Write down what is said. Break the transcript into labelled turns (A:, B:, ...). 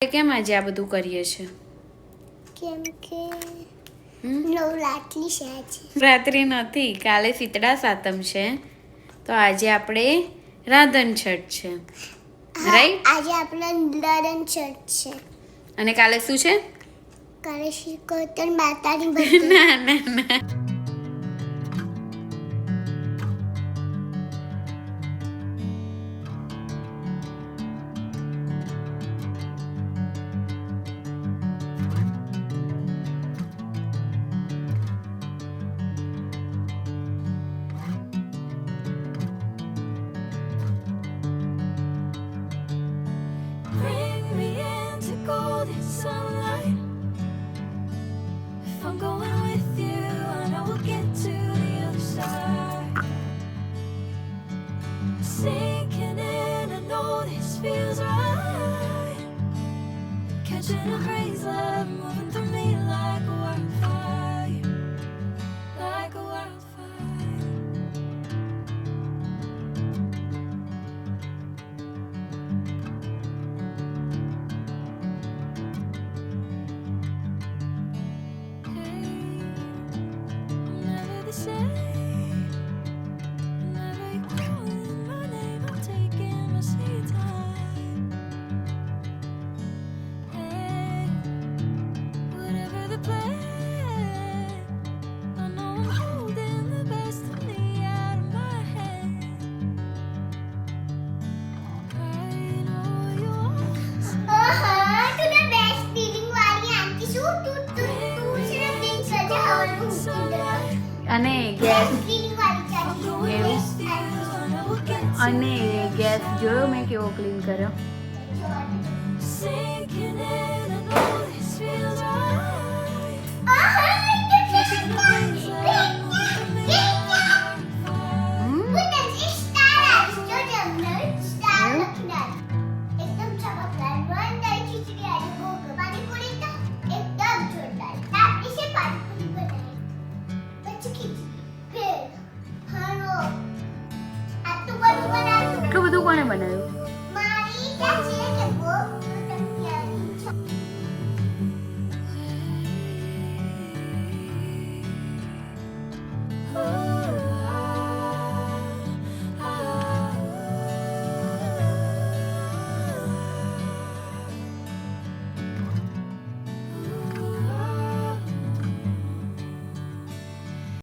A: કેમ આજે આ બધું કરીએ છીએ?
B: કેમ કે નવરાત્રી છે આજે.
A: રાત્રિ નથી, કાલે શીતળા સાતમ છે, તો આજે આપણે રાંધણ છઠ છે, રાઈટ?
B: આજે આપણા રાંધણ છઠ છે.
A: અને કાલે શું છે?
B: કાલે શીતળ માતાની birthday.
A: ના ના ના.
C: Bring me into golden sunlight. If I'm going with you, I know we'll get to the other side. Sinking in, I know this feels right. Catching a breeze, love moving through me like a wildfire, like a wildfire. Never the same. Whenever you're calling my name, I'm taking my sweet time. Hey, whatever the plan, I know I'm holding the best of me out of my hand. I know you want
B: તું the best feeling વાળી આંટી શું તું છે ને please સજા આવવાનું
C: sunlight.
A: અને gas
B: feeling વાળી ચાલી
A: એવું?
C: I know we'll get to
A: અને ગેસ જોયો મેં કેવો ક્લીન કર્યો?
C: sinking in. I know this feels right.
A: એટલું બધું કોણે બનાવ્યું?